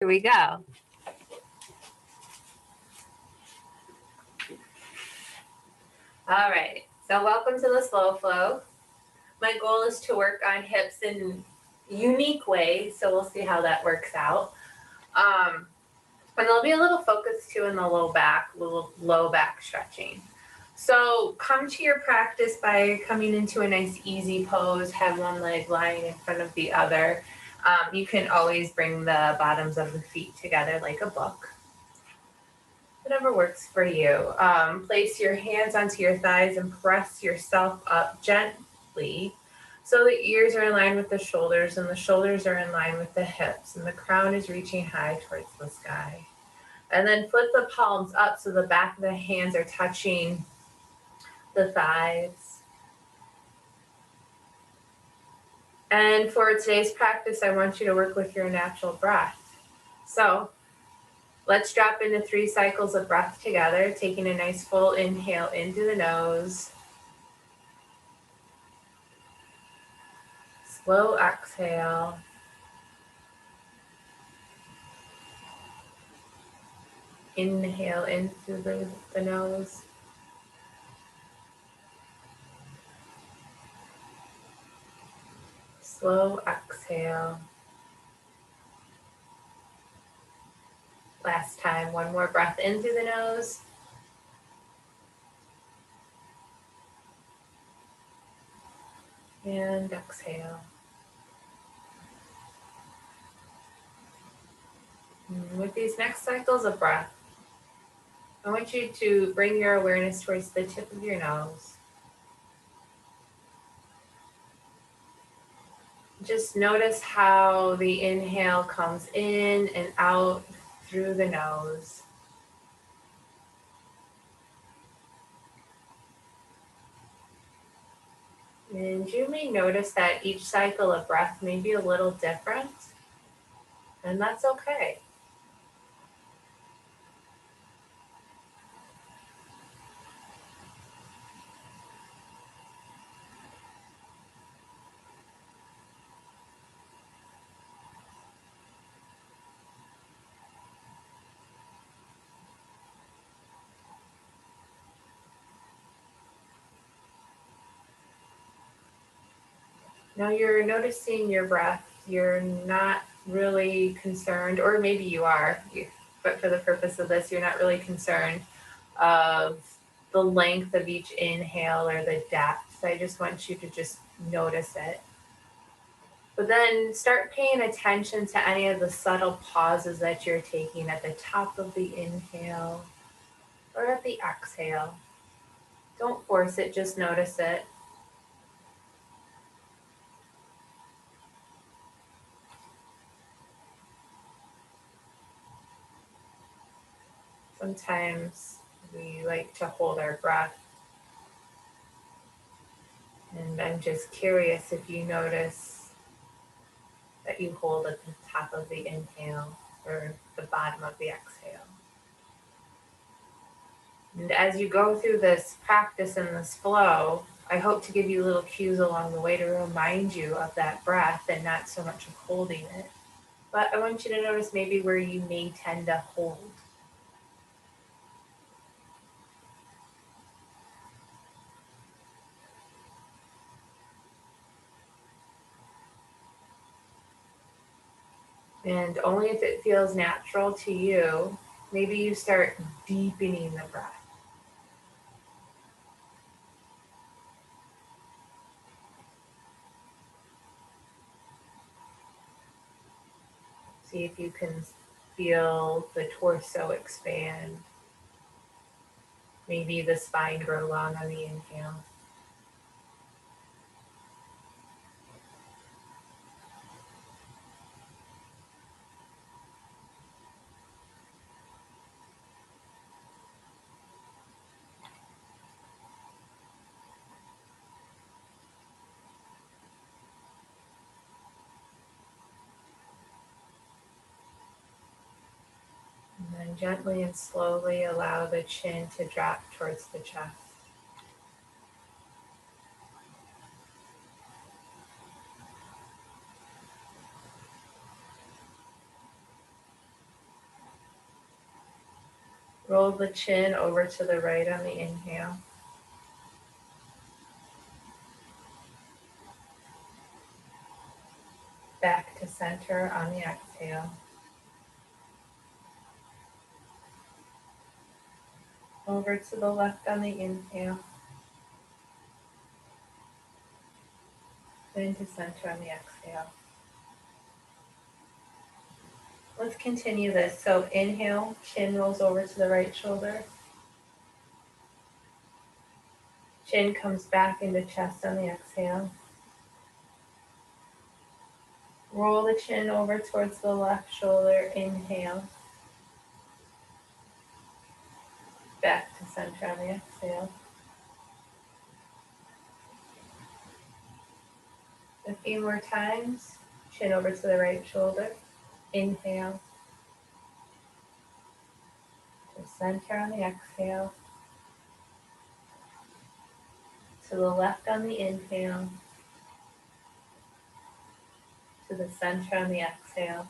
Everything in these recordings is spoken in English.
Here we go. All right. So welcome to the slow flow. My goal is to work on hips in unique ways. So we'll see how that works out. And there'll be a little focus too in the little low back stretching. So come to your practice by coming into a nice easy pose. Have one leg lying in front of the other. You can always bring the bottoms of the feet together like a book. Whatever works for you. Place your hands onto your thighs and press yourself up gently so the ears are in line with the shoulders and the shoulders are in line with the hips and the crown is reaching high towards the sky. And then flip the palms up so the back of the hands are touching the thighs. And for today's practice, I want you to work with your natural breath. So let's drop into 3 cycles of breath together, taking a nice full inhale into the nose. Slow exhale. Inhale into the nose. Slow exhale. Last time, one more breath in through the nose. And exhale. And with these next cycles of breath, I want you to bring your awareness towards the tip of your nose. Just notice how the inhale comes in and out through the nose. And you may notice that each cycle of breath may be a little different, and that's okay. Now you're noticing your breath. You're not really concerned, or maybe you are, but for the purpose of this, you're not really concerned of the length of each inhale or the depth. I just want you to just notice it. But then start paying attention to any of the subtle pauses that you're taking at the top of the inhale or at the exhale. Don't force it, just notice it. Sometimes we like to hold our breath. And I'm just curious if you notice that you hold at the top of the inhale or the bottom of the exhale. And as you go through this practice and this flow, I hope to give you little cues along the way to remind you of that breath and not so much of holding it. But I want you to notice maybe where you may tend to hold. And only if it feels natural to you, maybe you start deepening the breath. See if you can feel the torso expand. Maybe the spine grow long on the inhale. And then gently and slowly allow the chin to drop towards the chest. Roll the chin over to the right on the inhale. Back to center on the exhale. Over to the left on the inhale. Then to center on the exhale. Let's continue this. So inhale, chin rolls over to the right shoulder. Chin comes back into chest on the exhale. Roll the chin over towards the left shoulder. Inhale. Back to center on the exhale. A few more times. Chin over to the right shoulder. Inhale. To center on the exhale. To the left on the inhale. To the center on the exhale.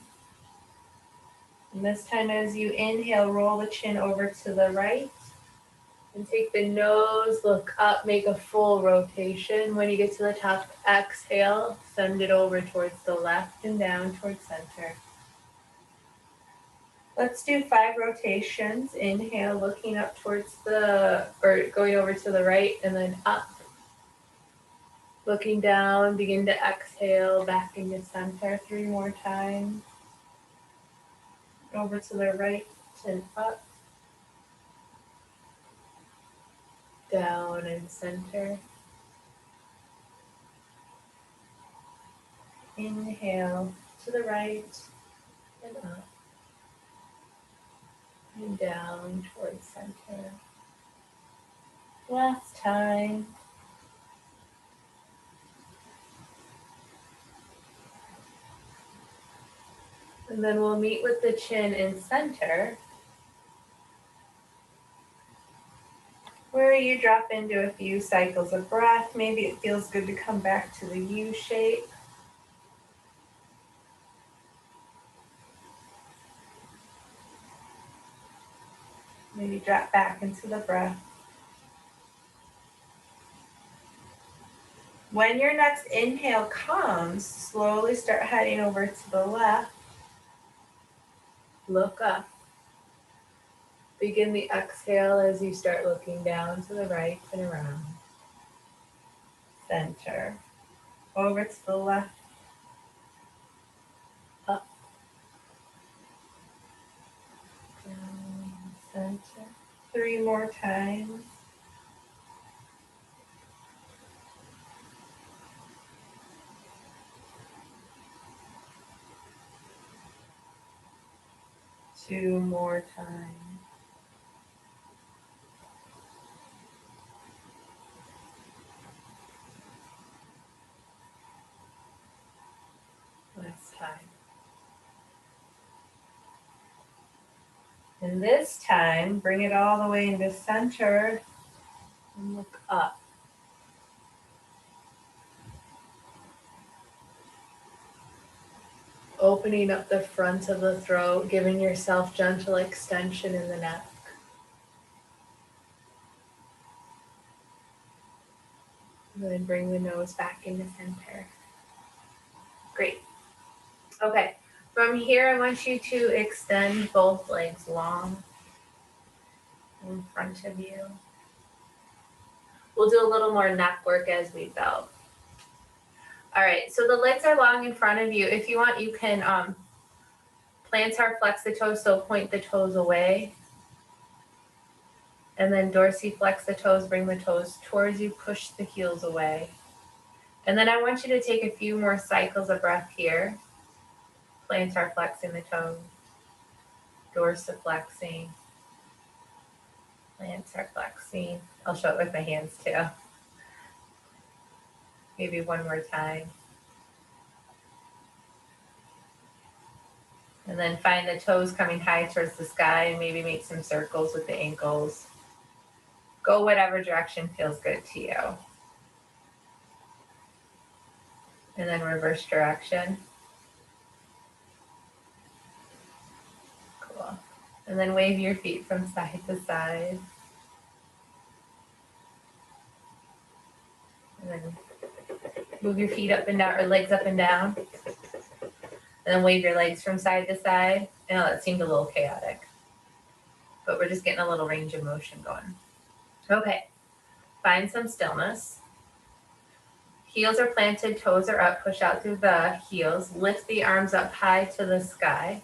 And this time as you inhale, roll the chin over to the right. And take the nose, look up, make a full rotation. When you get to the top, exhale, send it over towards the left and down towards center. Let's do 5 rotations. Inhale, looking up towards or going over to the right and then up. Looking down, begin to exhale, back into center 3 more times. Over to the right and up. Down and center. Inhale to the right and up. And down towards center. Last time. And then we'll meet with the chin in center, where you drop into a few cycles of breath. Maybe it feels good to come back to the U shape. Maybe drop back into the breath. When your next inhale comes, slowly start heading over to the left. Look up. Begin the exhale as you start looking down to the right and around. Center. Over to the left. Up. Down. Center. 3 more times. Two more times. Last time. And this time, bring it all the way into center and look up. Opening up the front of the throat, giving yourself gentle extension in the neck. And then bring the nose back into center. Great. Okay, from here I want you to extend both legs long in front of you. We'll do a little more neck work as we go. All right, so the legs are long in front of you. If you want, you can plantar flex the toes, so point the toes away. And then dorsiflex the toes, bring the toes towards you, push the heels away. And then I want you to take a few more cycles of breath here. Plantar flexing the toes, dorsiflexing, plantar flexing. I'll show it with my hands too. Maybe one more time. And then find the toes coming high towards the sky and maybe make some circles with the ankles. Go whatever direction feels good to you. And then reverse direction. Cool. And then wave your feet from side to side. And then move your feet up and down, or legs up and down. And then wave your legs from side to side. I know that seemed a little chaotic, but we're just getting a little range of motion going. Okay, find some stillness. Heels are planted, toes are up, push out through the heels. Lift the arms up high to the sky.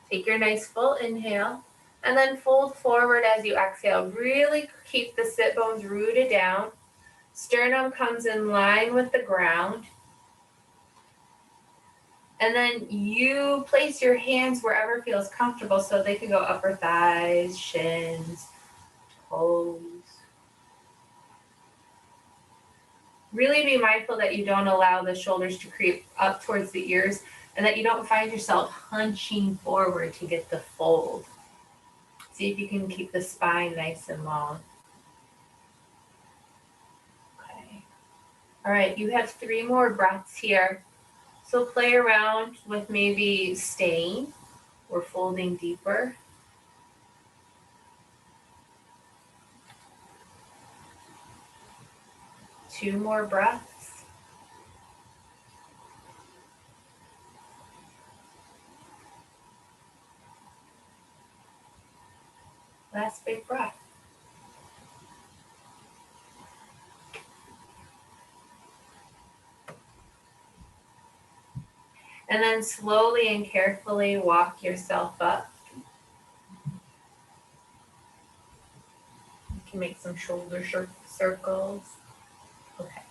Take your nice full inhale, and then fold forward as you exhale. Really keep the sit bones rooted down. Sternum comes in line with the ground. And then you place your hands wherever feels comfortable, so they can go upper thighs, shins, toes. Really be mindful that you don't allow the shoulders to creep up towards the ears, and that you don't find yourself hunching forward to get the fold. See if you can keep the spine nice and long. Okay. All right, you have 3 more breaths here. So play around with maybe staying or folding deeper. Two more breaths. Last big breath. And then slowly and carefully walk yourself up. You can make some shoulder circles. Okay.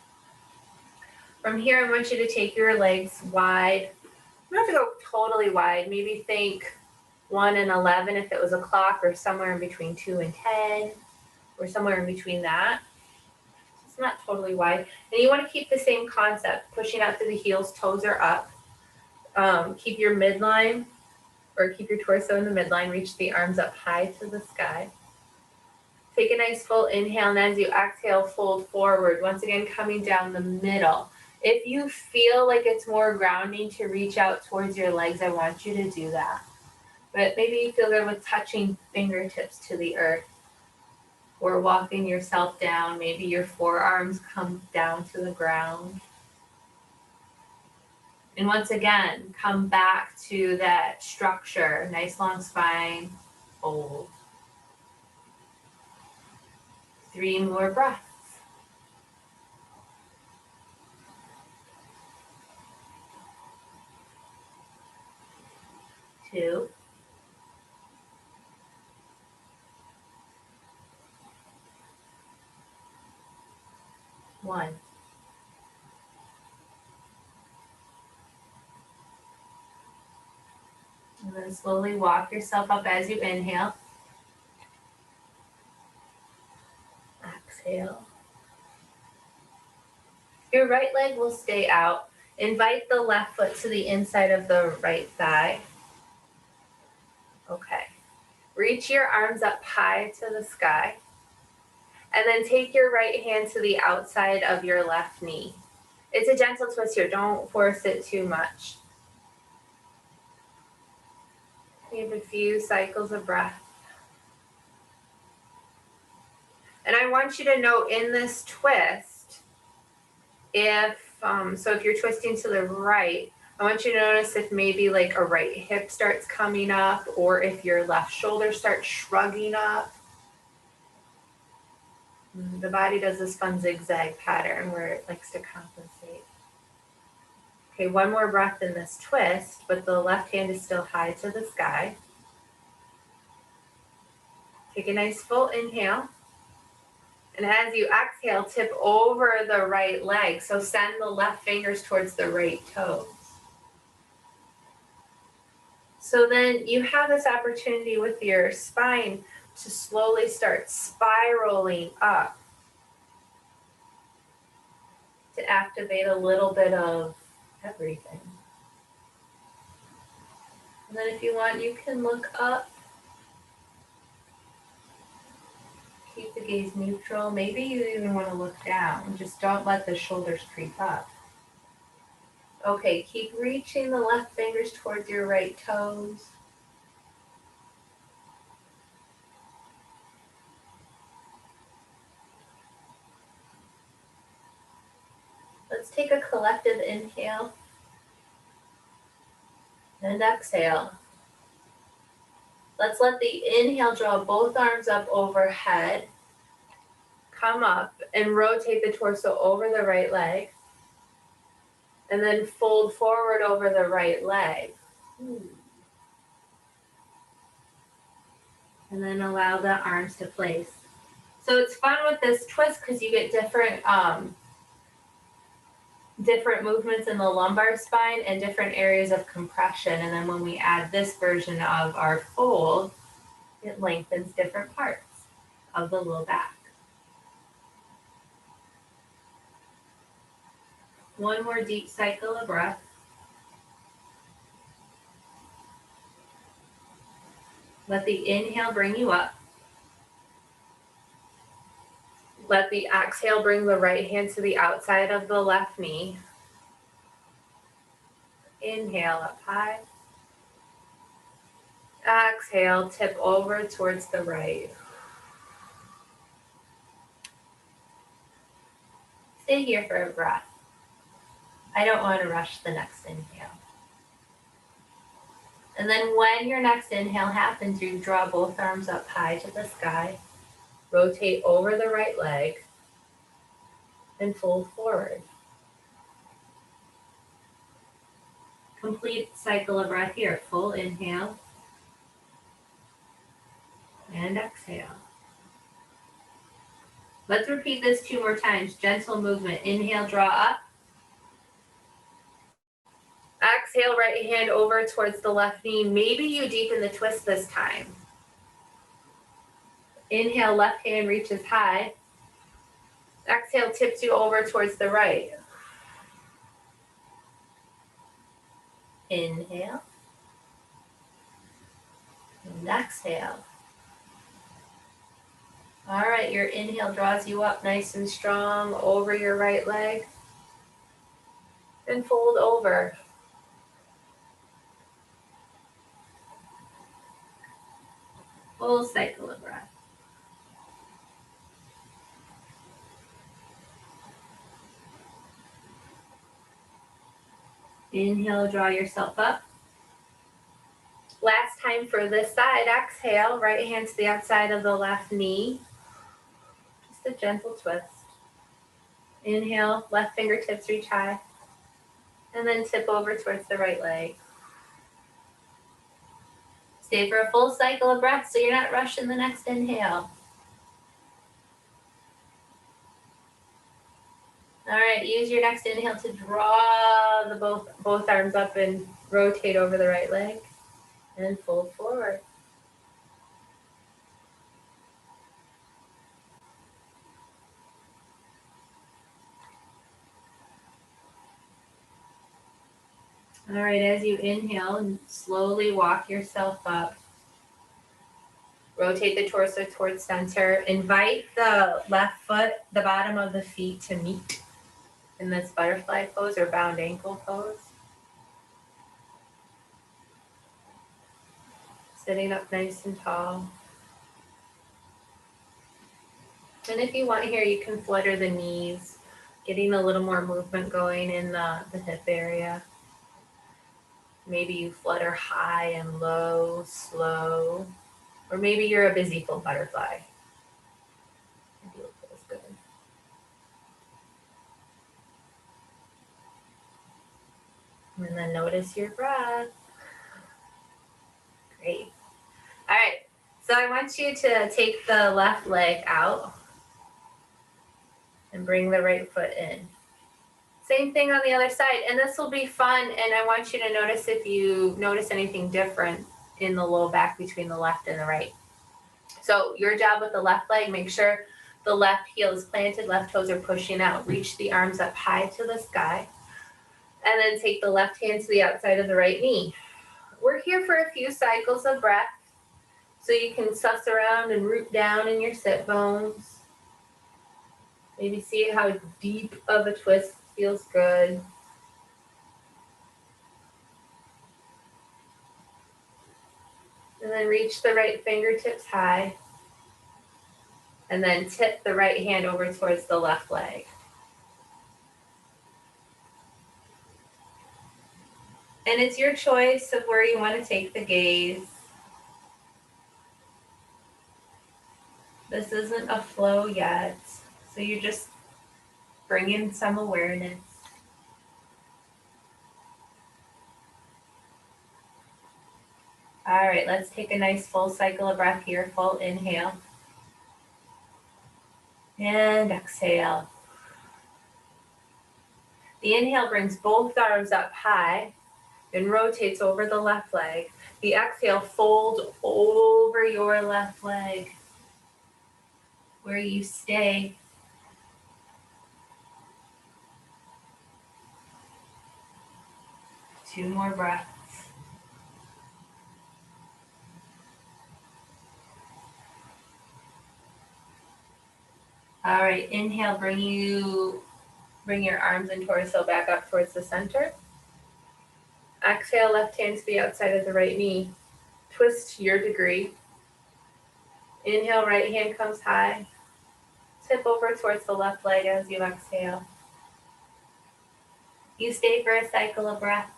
From here, I want you to take your legs wide. You don't have to go totally wide. Maybe think 1 and 11 if it was a clock, or somewhere in between 2 and 10, or somewhere in between that. It's not totally wide. And you want to keep the same concept, pushing out through the heels, toes are up. Keep your midline, or keep your torso in the midline, reach the arms up high to the sky. Take a nice full inhale, and as you exhale, fold forward. Once again, coming down the middle. If you feel like it's more grounding to reach out towards your legs, I want you to do that. But maybe you feel good with touching fingertips to the earth, or walking yourself down. Maybe your forearms come down to the ground. And once again, come back to that structure. Nice long spine, fold. 3 more breaths. 2. 1. And then slowly walk yourself up as you inhale. Exhale. Your right leg will stay out. Invite the left foot to the inside of the right thigh. Okay. Reach your arms up high to the sky. And then take your right hand to the outside of your left knee. It's a gentle twist here. Don't force it too much. Give a few cycles of breath. And I want you to note in this twist, if you're twisting to the right, I want you to notice if maybe like a right hip starts coming up, or if your left shoulder starts shrugging up. The body does this fun zigzag pattern where it likes to compensate. Okay, 1 more breath in this twist, but the left hand is still high to the sky. Take a nice full inhale. And as you exhale, tip over the right leg. So send the left fingers towards the right toes. So then you have this opportunity with your spine to slowly start spiraling up, to activate a little bit of everything. And then if you want, you can look up. Keep the gaze neutral. Maybe you even want to look down. Just don't let the shoulders creep up. Okay, keep reaching the left fingers towards your right toes. Let's take a collective inhale and exhale. Let's let the inhale draw both arms up overhead. Come up and rotate the torso over the right leg. And then fold forward over the right leg. And then allow the arms to place. So it's fun with this twist because you get different movements in the lumbar spine and different areas of compression. And then when we add this version of our fold, it lengthens different parts of the low back. One more deep cycle of breath. Let the inhale bring you up. Let the exhale bring the right hand to the outside of the left knee. Inhale up high. Exhale, tip over towards the right. Stay here for a breath. I don't want to rush the next inhale. And then when your next inhale happens, you draw both arms up high to the sky. Rotate over the right leg and fold forward. Complete cycle of breath here. Full inhale and exhale. Let's repeat this 2 more times. Gentle movement. Inhale, draw up. Exhale, right hand over towards the left knee. Maybe you deepen the twist this time. Inhale, left hand reaches high. Exhale, tips you over towards the right. Inhale. And exhale. All right, your inhale draws you up nice and strong over your right leg. And fold over. Full cycle of breath. Inhale, draw yourself up. Last time for this side, exhale, right hand to the outside of the left knee. Just a gentle twist. Inhale, left fingertips reach high. And then tip over towards the right leg. Stay for a full cycle of breath so you're not rushing the next inhale. All right, use your next inhale to draw the both arms up and rotate over the right leg and fold forward. All right, as you inhale, and slowly walk yourself up. Rotate the torso towards center. Invite the left foot, the bottom of the feet to meet in this butterfly pose or bound ankle pose. Sitting up nice and tall. And if you want here, you can flutter the knees, getting a little more movement going in the hip area. Maybe you flutter high and low, slow, or maybe you're a busy full butterfly. Maybe it feels good. And then notice your breath. Great. All right, so I want you to take the left leg out and bring the right foot in. Same thing on the other side, and this will be fun, and I want you to notice if you notice anything different in the low back between the left and the right. So your job with the left leg, make sure the left heel is planted, left toes are pushing out. Reach the arms up high to the sky, and then take the left hand to the outside of the right knee. We're here for a few cycles of breath, so you can suss around and root down in your sit bones. Maybe see how deep of a twist feels good. And then reach the right fingertips high. And then tip the right hand over towards the left leg. And it's your choice of where you want to take the gaze. This isn't a flow yet, so you just bring in some awareness. All right, let's take a nice full cycle of breath here. Full inhale. And exhale. The inhale brings both arms up high and rotates over the left leg. The exhale folds over your left leg, where you stay. Two more breaths. All right, inhale, bring your arms and torso back up towards the center. Exhale, left hand to the outside of the right knee. Twist to your degree. Inhale, right hand comes high. Tip over towards the left leg as you exhale. You stay for a cycle of breath.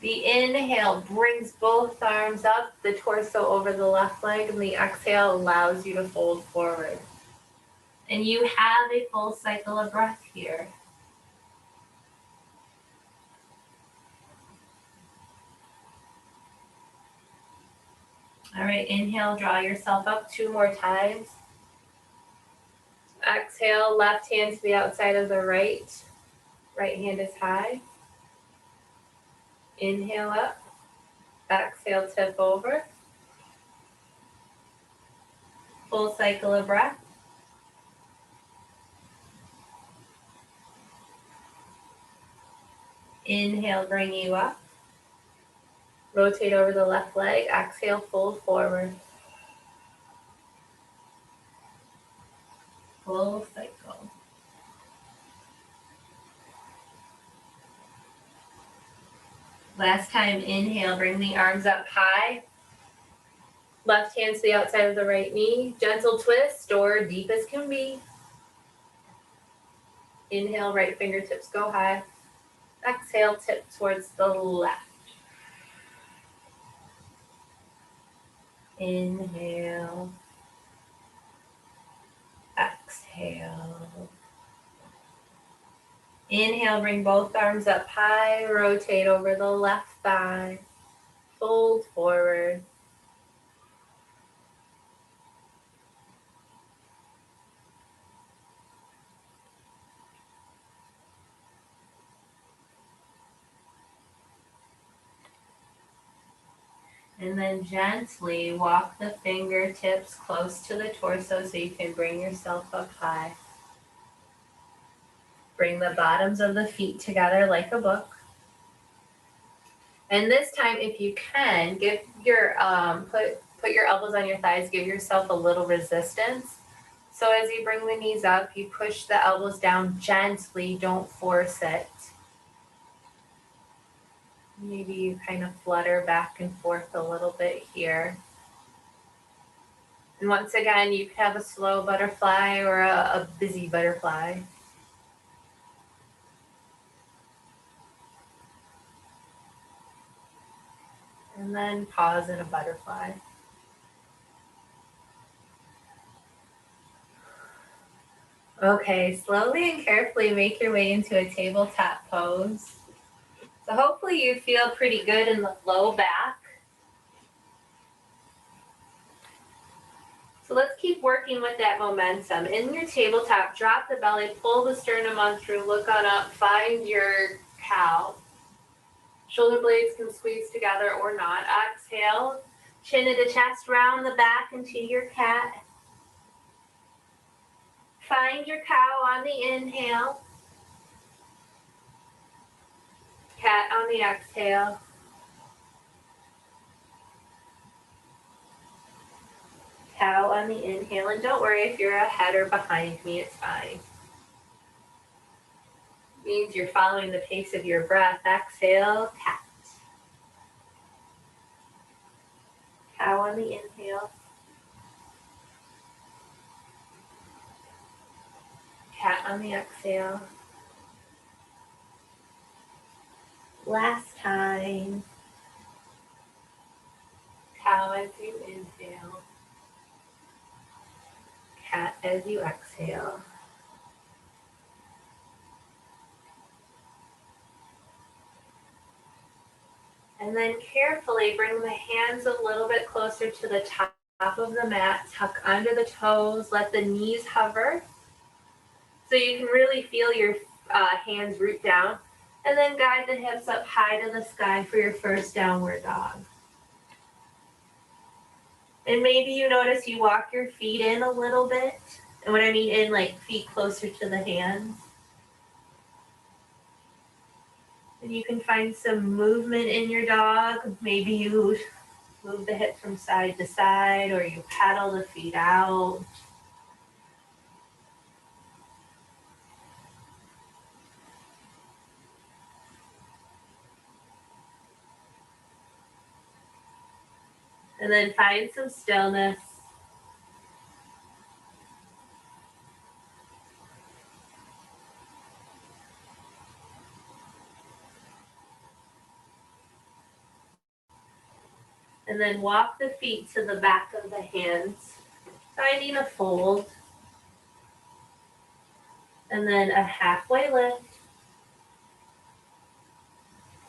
The inhale brings both arms up, the torso over the left leg, and the exhale allows you to fold forward. And you have a full cycle of breath here. All right, inhale, draw yourself up 2 more times. Exhale, left hand to the outside of the right. Right hand is high. Inhale up. Exhale, tip over. Full cycle of breath. Inhale, bring you up. Rotate over the left leg. Exhale, fold forward. Full cycle. Last time, inhale, bring the arms up high. Left hand to the outside of the right knee. Gentle twist or deep as can be. Inhale, right fingertips go high. Exhale, tip towards the left. Inhale. Exhale. Inhale, bring both arms up high. Rotate over the left thigh. Fold forward. And then gently walk the fingertips close to the torso so you can bring yourself up high. Bring the bottoms of the feet together like a book. And this time, if you can, give your put your elbows on your thighs, give yourself a little resistance. So as you bring the knees up, you push the elbows down gently, don't force it. Maybe you kind of flutter back and forth a little bit here. And once again, you can have a slow butterfly or a busy butterfly. And then pause in a butterfly. Okay, slowly and carefully make your way into a tabletop pose. So hopefully you feel pretty good in the low back. So let's keep working with that momentum. In your tabletop, drop the belly, pull the sternum on through, look on up, find your cow. Shoulder blades can squeeze together or not. Exhale, chin to the chest, round the back into your cat. Find your cow on the inhale. Cat on the exhale. Cow on the inhale. And don't worry if you're ahead or behind me, it's fine. It means you're following the pace of your breath. Exhale, cat. Cow on the inhale. Cat on the exhale. Last time. Cow as you inhale. Cat as you exhale. And then carefully bring the hands a little bit closer to the top of the mat. Tuck under the toes. Let the knees hover. So you can really feel your hands root down. And then guide the hips up high to the sky for your first downward dog. And maybe you notice you walk your feet in a little bit. And what I mean in, like feet closer to the hands. And you can find some movement in your dog. Maybe you move the hips from side to side, or you paddle the feet out. And then find some stillness. And then walk the feet to the back of the hands, finding a fold. And then a halfway lift.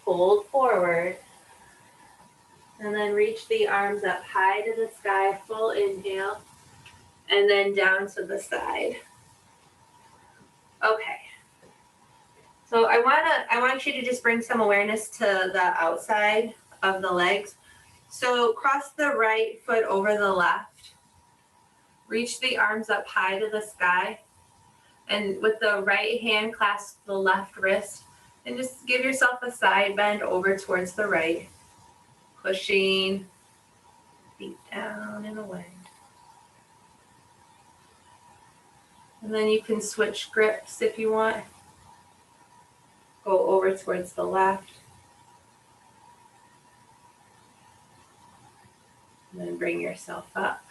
Fold forward. And then reach the arms up high to the sky, full inhale. And then down to the side. Okay. So I want you to just bring some awareness to the outside of the legs. So cross the right foot over the left. Reach the arms up high to the sky. And with the right hand, clasp the left wrist. And just give yourself a side bend over towards the right. Pushing feet down and away. And then you can switch grips if you want. Go over towards the left. And then bring yourself up.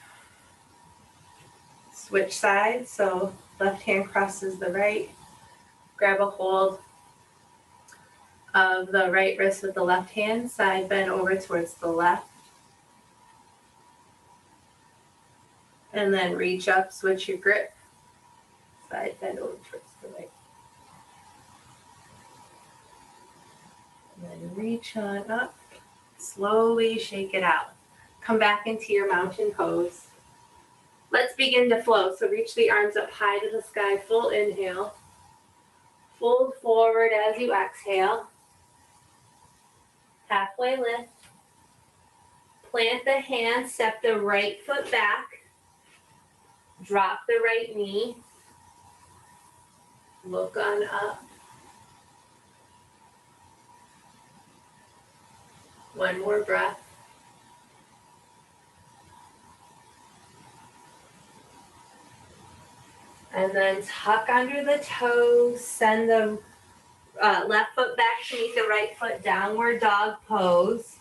Switch sides, so left hand crosses the right. Grab a hold of the right wrist with the left hand, side bend over towards the left. And then reach up, switch your grip, side bend over towards the right. And then reach on up, slowly shake it out. Come back into your mountain pose. Let's begin to flow. So reach the arms up high to the sky, full inhale. Fold forward as you exhale. Halfway lift. Plant the hand, step the right foot back. Drop the right knee. Look on up. One more breath. And then tuck under the toes, send the left foot back to meet the right foot, downward dog pose.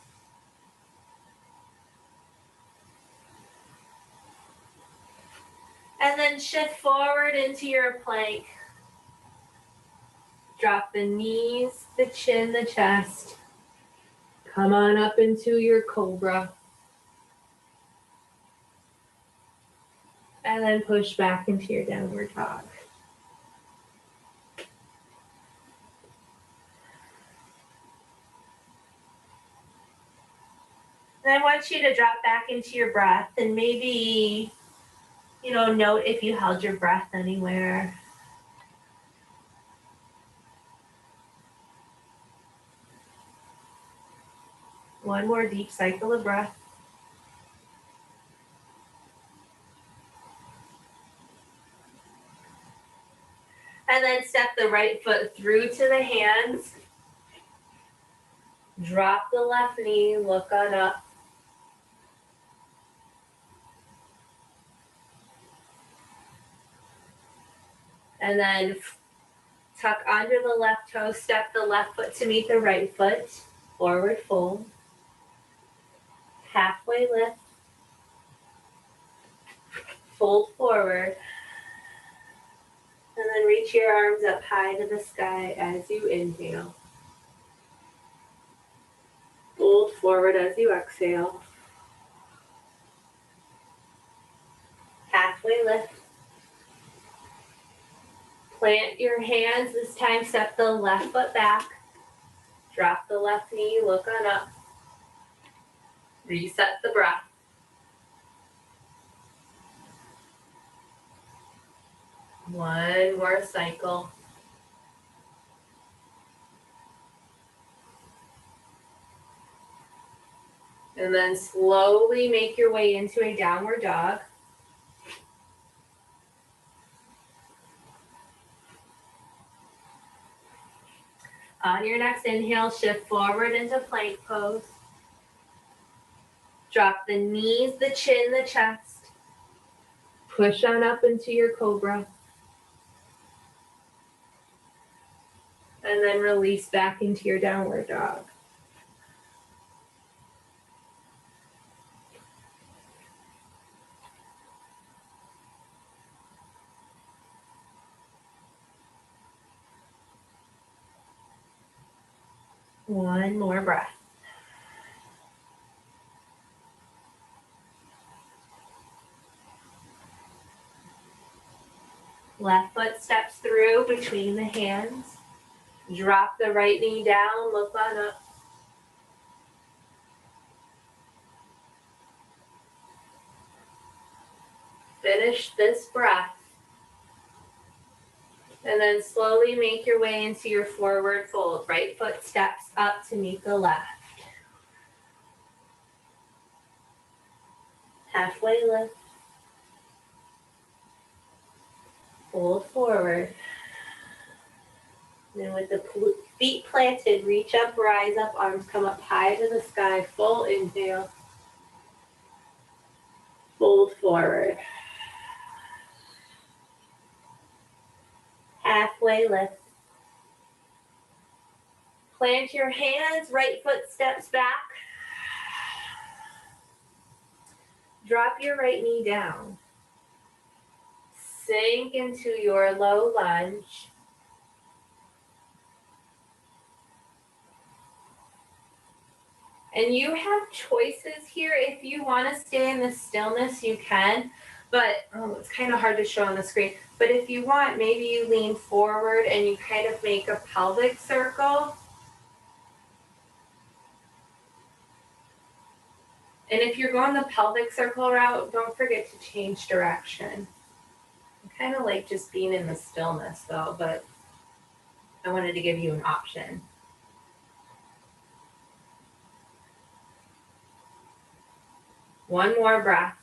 And then shift forward into your plank. Drop the knees, the chin, the chest. Come on up into your cobra. And then push back into your downward dog. And I want you to drop back into your breath and maybe, note if you held your breath anywhere. One more deep cycle of breath. And then step the right foot through to the hands. Drop the left knee, look on up. And then tuck under the left toe, step the left foot to meet the right foot. Forward fold. Halfway lift. Fold forward. And then reach your arms up high to the sky as you inhale. forward as you exhale. Halfway lift. Plant your hands. This time step the left foot back. Drop the left knee, look on up. Reset the breath. One more cycle. And then slowly make your way into a downward dog. On your next inhale, shift forward into plank pose. Drop the knees, the chin, the chest. Push on up into your cobra. And then release back into your downward dog. One more breath. Left foot steps through between the hands. Drop the right knee down, look on up. Finish this breath. And then slowly make your way into your forward fold. Right foot steps up to meet the left. Halfway lift. Fold forward. Then with the feet planted, reach up, rise up, arms come up high to the sky. Full inhale. Fold forward. Halfway lift. Plant your hands, right foot steps back. Drop your right knee down. Sink into your low lunge. And you have choices here. If you want to stay in the stillness, you can. But it's kind of hard to show on the screen. But if you want, maybe you lean forward and you kind of make a pelvic circle. And if you're going the pelvic circle route, don't forget to change direction. I kind of like just being in the stillness though, but I wanted to give you an option. One more breath.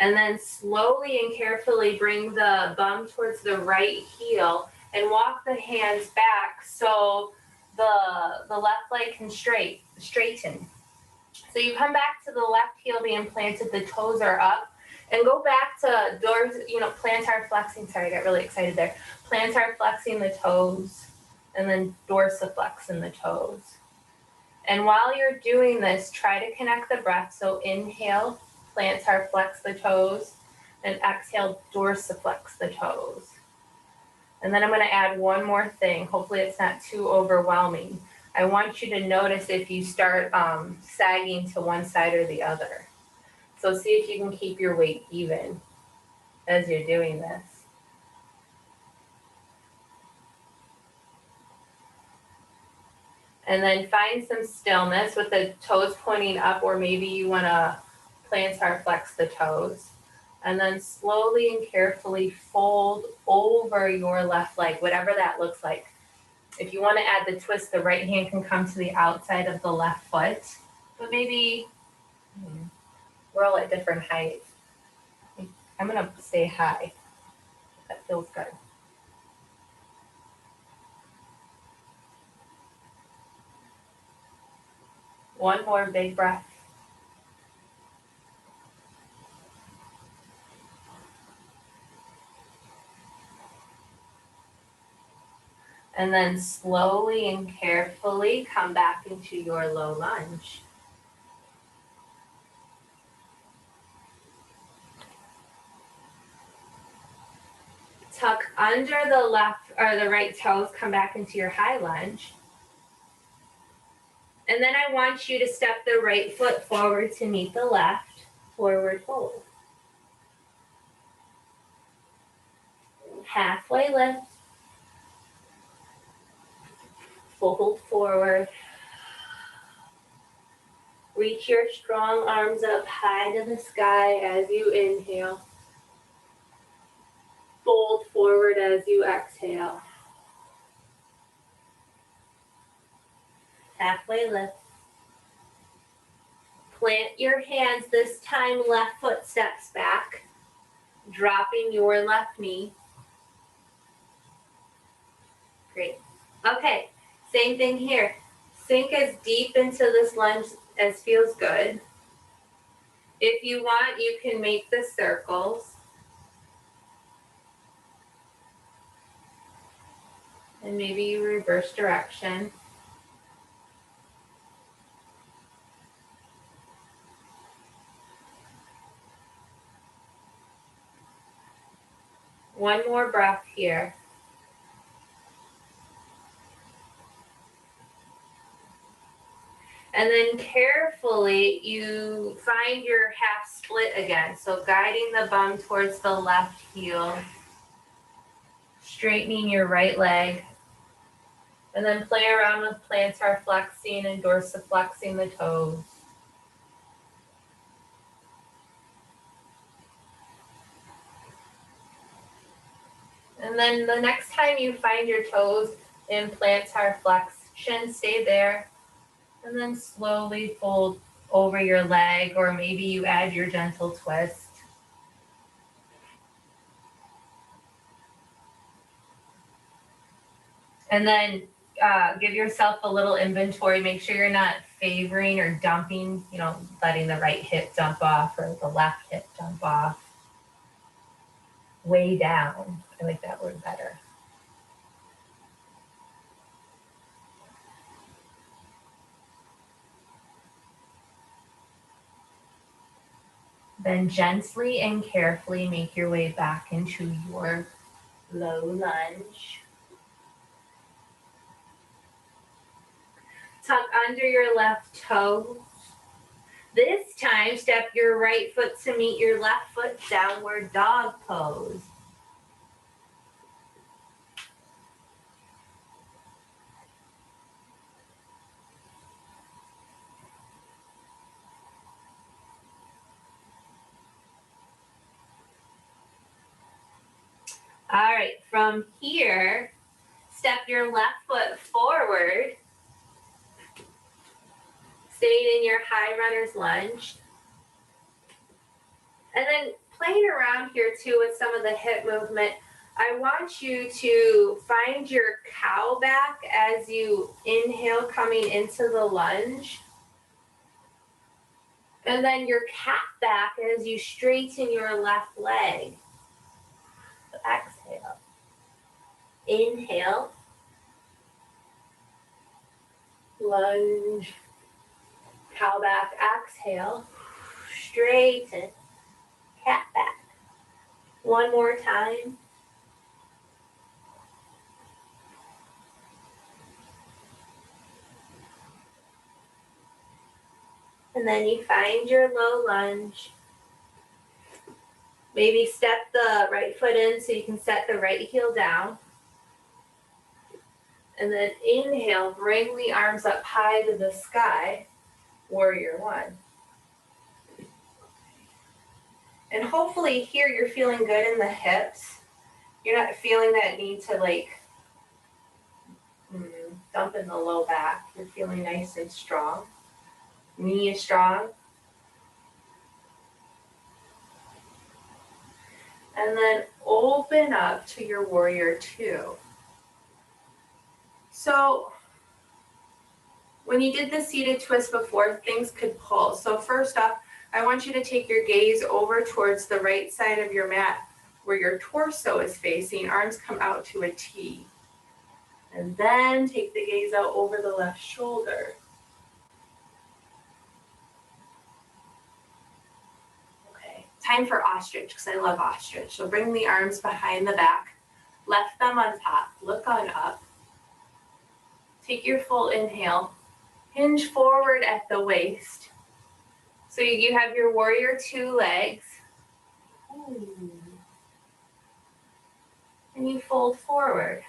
And then slowly and carefully bring the bum towards the right heel and walk the hands back so the left leg can straighten. So you come back to the left heel being planted, the toes are up, and go back to plantar flexing. Sorry, I got really excited there. Plantar flexing the toes, and then dorsiflexing the toes. And while you're doing this, try to connect the breath. So inhale, plantar flex the toes, and exhale, dorsiflex the toes. And then I'm going to add one more thing. Hopefully it's not too overwhelming. I want you to notice if you start sagging to one side or the other. So see if you can keep your weight even as you're doing this. And then find some stillness with the toes pointing up, or maybe you want to plantar flex the toes. And then slowly and carefully fold over your left leg, whatever that looks like. If you want to add the twist, the right hand can come to the outside of the left foot. But maybe we're all at different heights. I'm going to stay high. That feels good. One more big breath. And then slowly and carefully come back into your low lunge. Tuck under the left or the right toes, come back into your high lunge. And then I want you to step the right foot forward to meet the left, forward fold. Halfway lift, fold forward. Reach your strong arms up high to the sky as you inhale. Fold forward as you exhale. Halfway lift. Plant your hands, this time left foot steps back, dropping your left knee. Great. Okay, same thing here. Sink as deep into this lunge as feels good. If you want, you can make the circles. And maybe you reverse direction. One more breath here. And then carefully, you find your half split again. So guiding the bum towards the left heel, straightening your right leg, and then play around with plantar flexing and dorsiflexing the toes. And then the next time you find your toes in plantar flexion, stay there. And then slowly fold over your leg, or maybe you add your gentle twist. And then give yourself a little inventory. Make sure you're not favoring or dumping, letting the right hip dump off or the left hip dump off. Way down. I like that word better. Then gently and carefully make your way back into your low lunge. Tuck under your left toes. This time, step your right foot to meet your left foot, downward dog pose. All right, from here, step your left foot forward. Staying in your high runner's lunge. And then playing around here too with some of the hip movement, I want you to find your cow back as you inhale coming into the lunge. And then your cat back as you straighten your left leg. Exhale. Inhale. Lunge. Cow back. Exhale. Straighten. Cat back. One more time. And then you find your low lunge. Maybe step the right foot in so you can set the right heel down. And then inhale, bring the arms up high to the sky, warrior one. And hopefully here you're feeling good in the hips. You're not feeling that need to dump in the low back. You're feeling nice and strong. Knee is strong. And then open up to your warrior two. So when you did the seated twist before, things could pull. So first off, I want you to take your gaze over towards the right side of your mat where your torso is facing. Arms come out to a T. And then take the gaze out over the left shoulder. Okay, time for ostrich because I love ostrich. So bring the arms behind the back. Left thumb on top, look on up. Take your full inhale, hinge forward at the waist. So you have your warrior two legs. And you fold forward.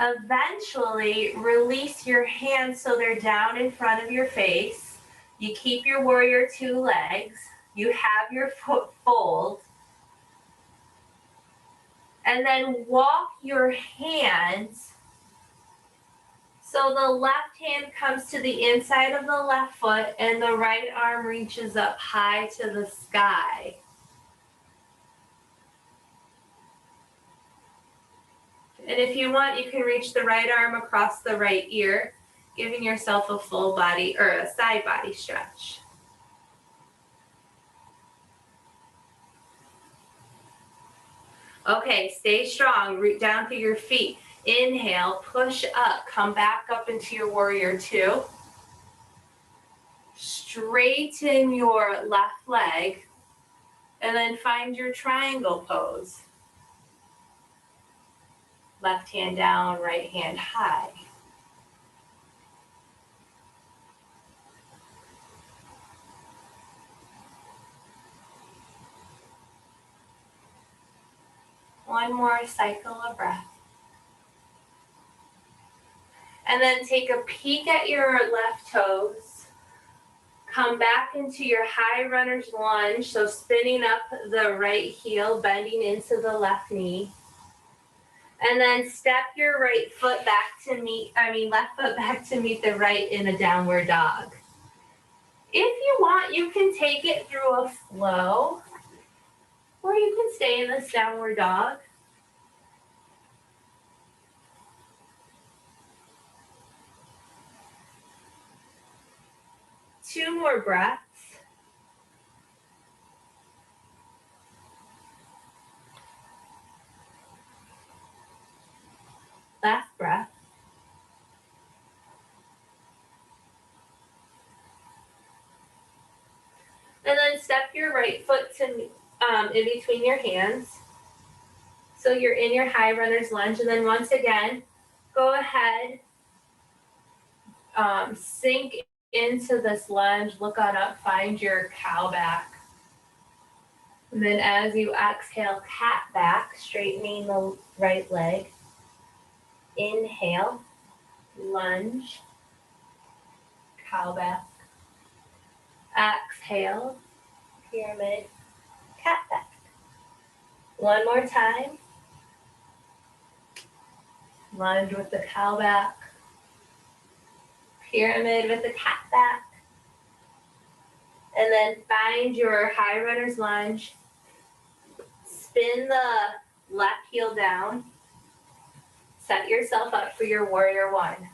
Eventually, release your hands so they're down in front of your face. You keep your warrior two legs. You have your foot fold. And then walk your hands so the left hand comes to the inside of the left foot and the right arm reaches up high to the sky. And if you want, you can reach the right arm across the right ear, giving yourself a full body or a side body stretch. Okay, stay strong, root down through your feet. Inhale, push up, come back up into your warrior two. Straighten your left leg, and then find your triangle pose. Left hand down, right hand high. One more cycle of breath. And then take a peek at your left toes. Come back into your high runner's lunge, so spinning up the right heel, bending into the left knee. And then step your right foot back to meet, left foot back to meet the right in a downward dog. If you want, you can take it through a flow, or you can stay in this downward dog. Two more breaths. Last breath. And then step your right foot to in between your hands. So you're in your high runner's lunge. And then once again, go ahead, sink into this lunge, look on up, find your cow back. And then as you exhale, cat back, straightening the right leg. Inhale, lunge, cow back. Exhale, pyramid, cat back. One more time. Lunge with the cow back. Pyramid with the cat back. And then find your high runner's lunge. Spin the left heel down. Set yourself up for your warrior one.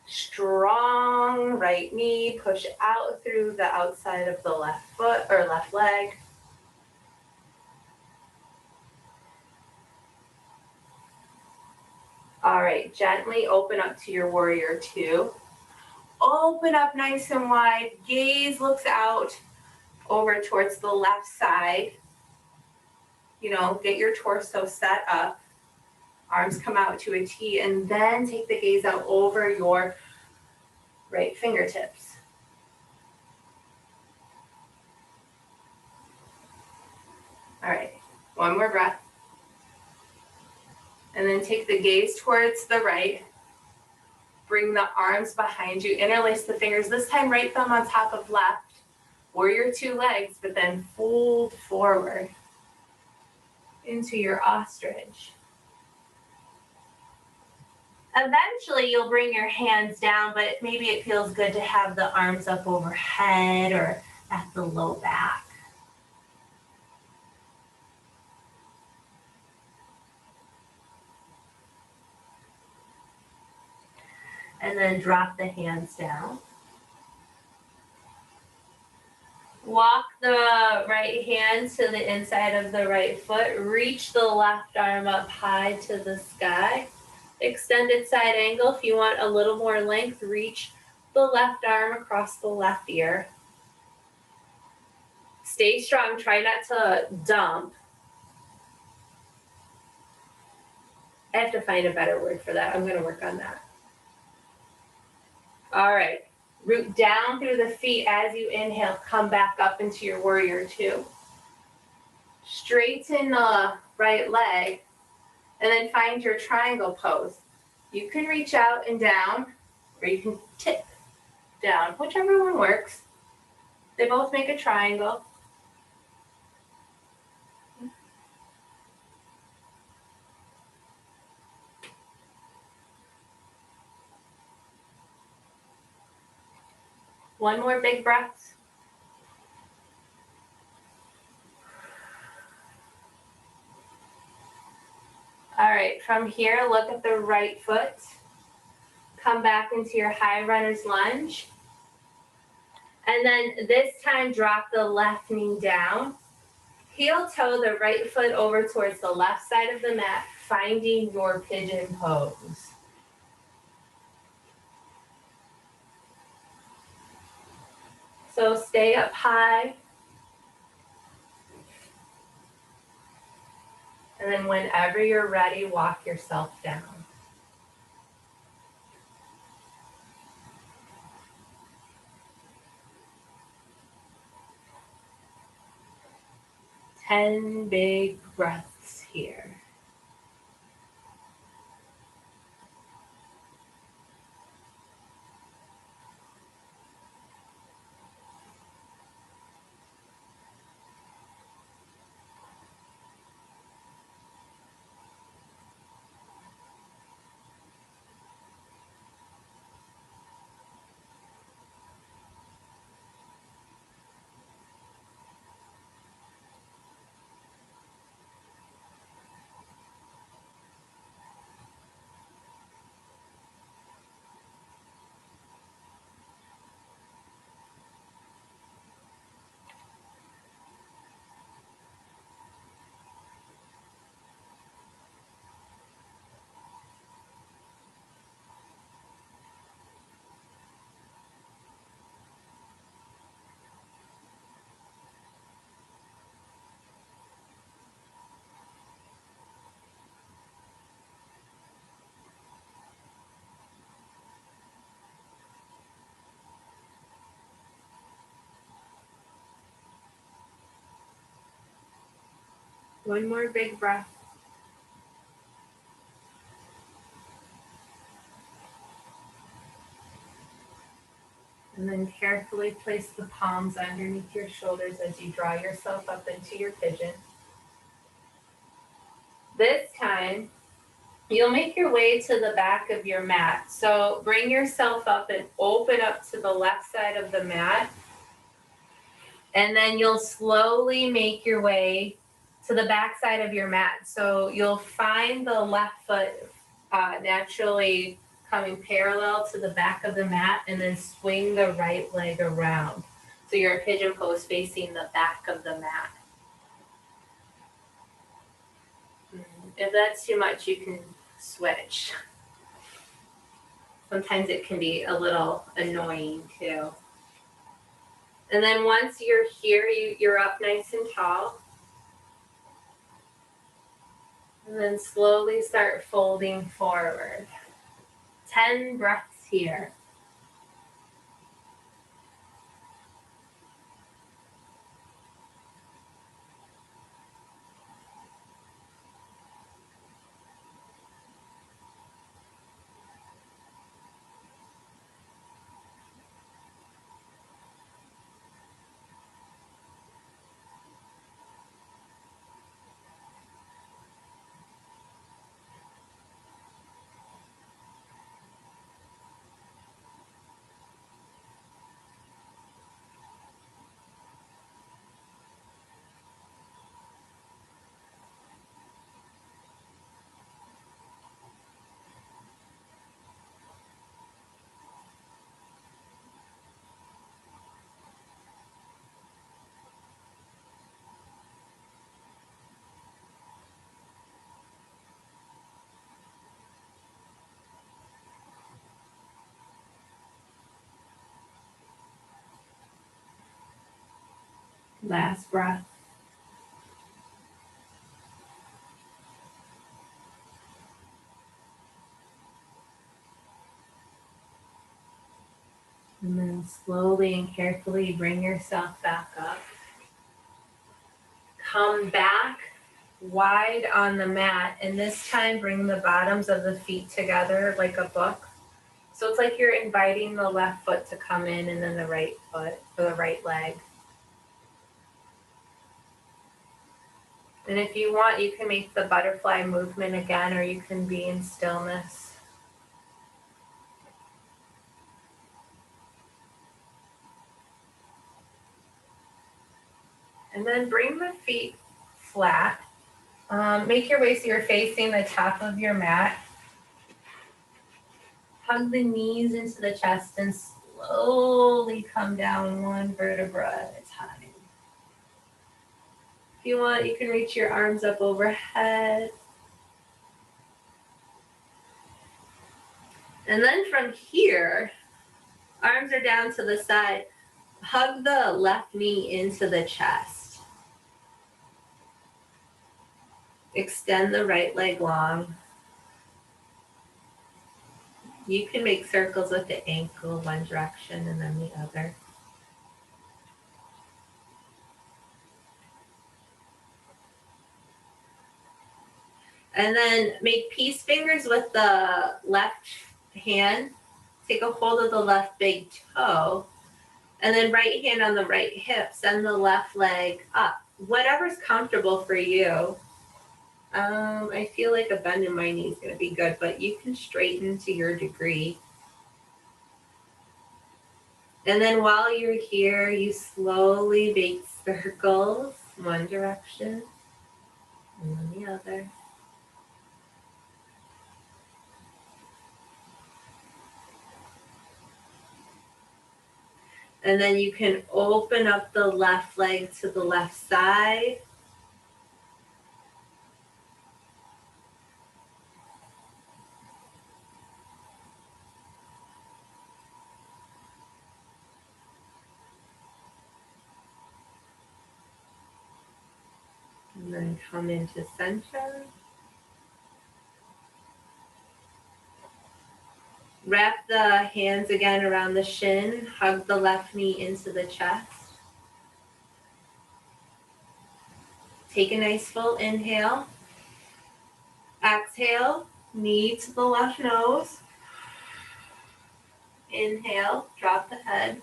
Strong right knee, push out through the outside of the left foot or left leg. All right, gently open up to your warrior two. Open up nice and wide, gaze looks out over towards the left side. Get your torso set up. Arms come out to a T, and then take the gaze out over your right fingertips. All right, one more breath. And then take the gaze towards the right. Bring the arms behind you, interlace the fingers, this time right thumb on top of left. Warrior two legs, but then fold forward into your ostrich. Eventually you'll bring your hands down, but maybe it feels good to have the arms up overhead or at the low back. And then drop the hands down. Walk the right hand to the inside of the right foot. Reach the left arm up high to the sky. Extended side angle. If you want a little more length, reach the left arm across the left ear. Stay strong. Try not to dump. I have to find a better word for that. I'm going to work on that. All right. Root down through the feet as you inhale. Come back up into your warrior two. Straighten the right leg and then find your triangle pose. You can reach out and down, or you can tip down, whichever one works. They both make a triangle. One more big breath. All right, from here, look at the right foot. Come back into your high runner's lunge. And then this time, drop the left knee down. Heel toe the right foot over towards the left side of the mat, finding your pigeon pose. So stay up high. And then whenever you're ready, walk yourself down. Ten big breaths here. One more big breath. And then carefully place the palms underneath your shoulders as you draw yourself up into your pigeon. This time, you'll make your way to the back of your mat. So bring yourself up and open up to the left side of the mat. And then you'll slowly make your way to the back side of your mat. So you'll find the left foot naturally coming parallel to the back of the mat, and then swing the right leg around. So you're in pigeon pose facing the back of the mat. If that's too much, you can switch. Sometimes it can be a little annoying too. And then once you're here, you're up nice and tall. And then slowly start folding forward. 10 breaths here. Last breath. And then slowly and carefully bring yourself back up. Come back wide on the mat, and this time bring the bottoms of the feet together like a book. So it's like you're inviting the left foot to come in and then the right foot or the right leg. And if you want, you can make the butterfly movement again, or you can be in stillness. And then bring the feet flat. Make your way so you're facing the top of your mat. Hug the knees into the chest and slowly come down one vertebra at a time. If you want, you can reach your arms up overhead. And then from here, arms are down to the side. Hug the left knee into the chest. Extend the right leg long. You can make circles with the ankle one direction and then the other. And then make peace fingers with the left hand. Take a hold of the left big toe. And then right hand on the right hip. Send the left leg up. Whatever's comfortable for you. I feel like a bend in my knee is going to be good, but you can straighten to your degree. And then while you're here, you slowly make circles, one direction and then the other. And then you can open up the left leg to the left side. And then come into center. Wrap the hands again around the shin. Hug the left knee into the chest. Take a nice full inhale. Exhale, knee to the left nose. Inhale, drop the head.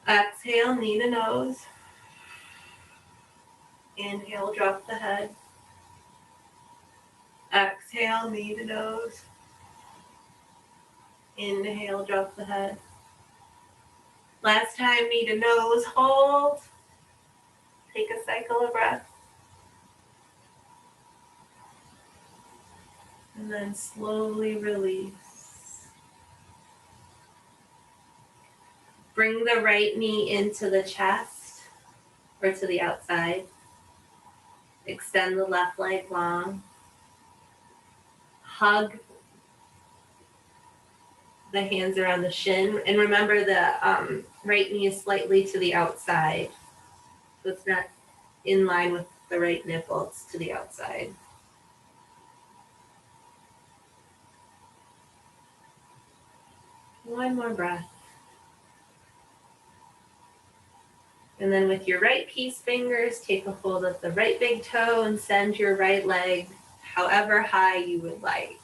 Exhale, knee to nose. Inhale, drop the head. Exhale, knee to nose. Inhale, drop the head. Last time, knee to nose, hold. Take a cycle of breath. And then slowly release. Bring the right knee into the chest or to the outside. Extend the left leg long. Hug the hands around the shin. And remember the right knee is slightly to the outside. So it's not in line with the right nipple, it's to the outside. One more breath. And then with your right peace fingers, take a hold of the right big toe and send your right leg however high you would like.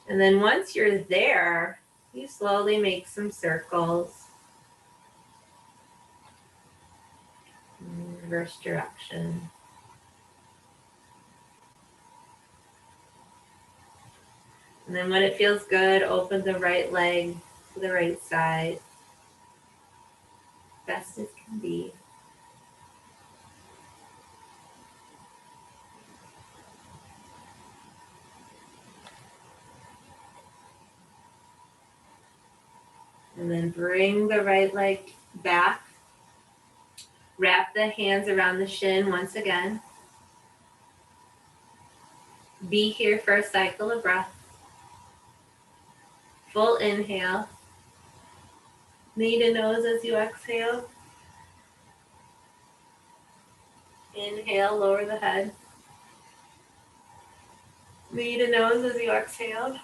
And then once you're there, you slowly make some circles. Reverse direction. And then when it feels good, open the right leg to the right side. Best as can be. And then bring the right leg back. Wrap the hands around the shin once again. Be here for a cycle of breath. Full inhale. Knee to nose as you exhale. Inhale, lower the head. Knee to nose as you exhale.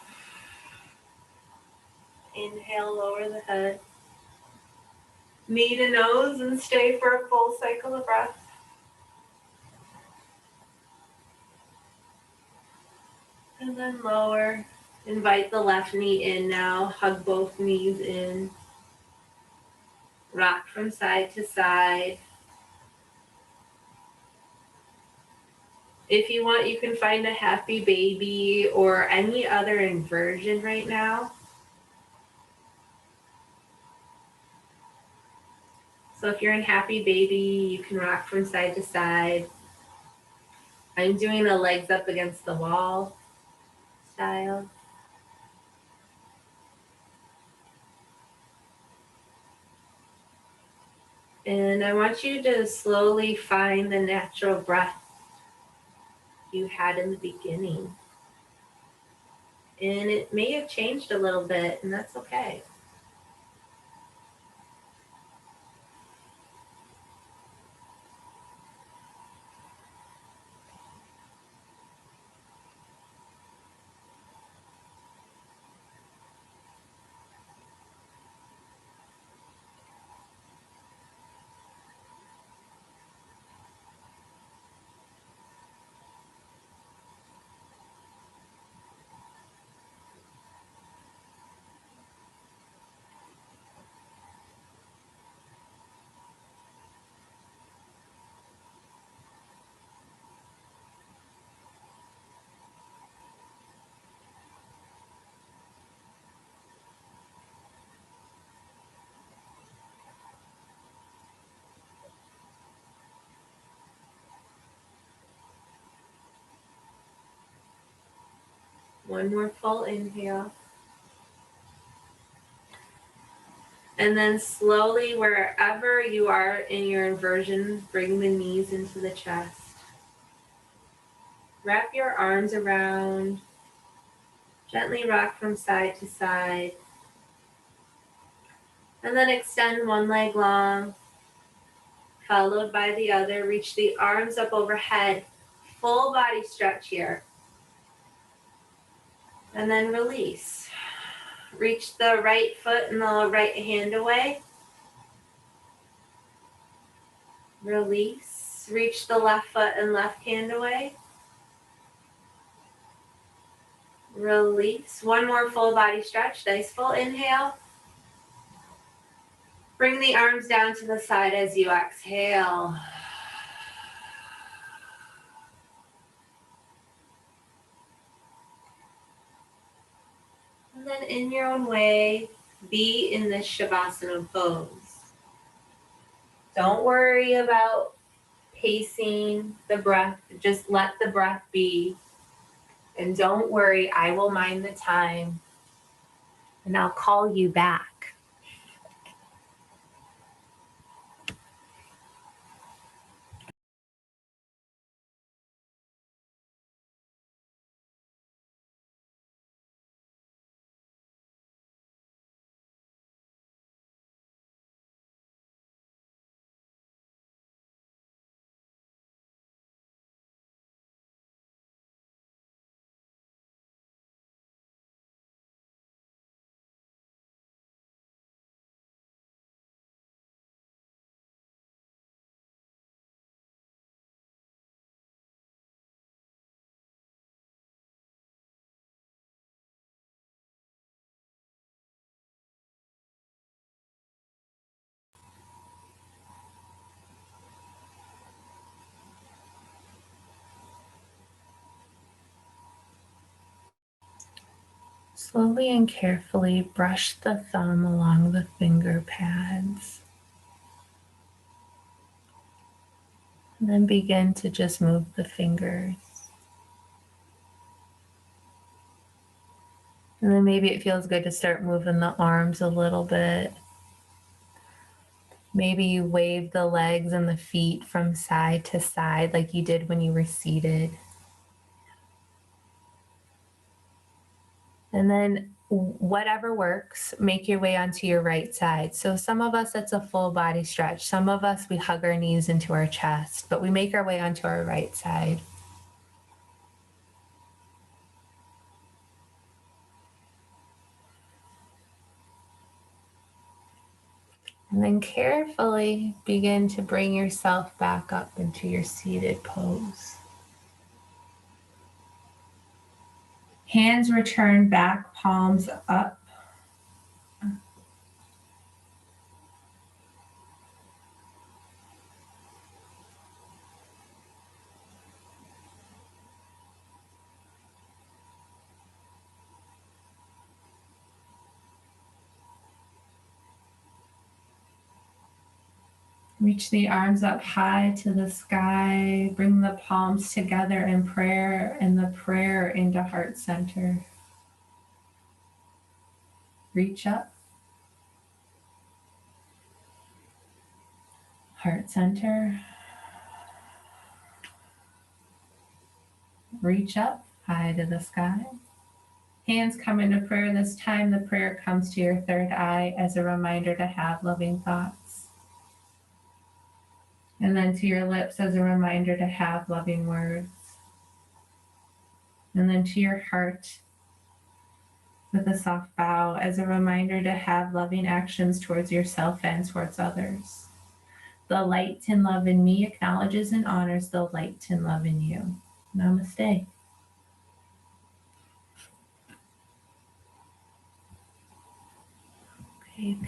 Inhale, lower the head. Knee to nose and stay for a full cycle of breath. And then lower. Invite the left knee in now. Hug both knees in. Rock from side to side. If you want, you can find a happy baby or any other inversion right now. So if you're in happy baby, you can rock from side to side. I'm doing a legs up against the wall style. And I want you to slowly find the natural breath you had in the beginning. And it may have changed a little bit, and that's okay. One more full inhale. And then slowly, wherever you are in your inversion, bring the knees into the chest. Wrap your arms around. Gently rock from side to side. And then extend one leg long, followed by the other. Reach the arms up overhead. Full body stretch here. And then release. Reach the right foot and the right hand away. Release. Reach the left foot and left hand away. Release. One more full body stretch. Nice full inhale. Bring the arms down to the side as you exhale. And then in your own way, be in this Shavasana pose. Don't worry about pacing the breath. Just let the breath be. And don't worry, I will mind the time. And I'll call you back. Slowly and carefully brush the thumb along the finger pads. And then begin to just move the fingers. And then maybe it feels good to start moving the arms a little bit. Maybe you wave the legs and the feet from side to side like you did when you were seated. And then whatever works, make your way onto your right side. So some of us, it's a full body stretch. Some of us, we hug our knees into our chest, but we make our way onto our right side. And then carefully begin to bring yourself back up into your seated pose. Hands return back, palms up. Reach the arms up high to the sky. Bring the palms together in prayer and the prayer into heart center. Reach up. Heart center. Reach up high to the sky. Hands come into prayer. This time the prayer comes to your third eye as a reminder to have loving thoughts. And then to your lips as a reminder to have loving words. And then to your heart with a soft bow as a reminder to have loving actions towards yourself and towards others. The light and love in me acknowledges and honors the light and love in you. Namaste. Okay, thank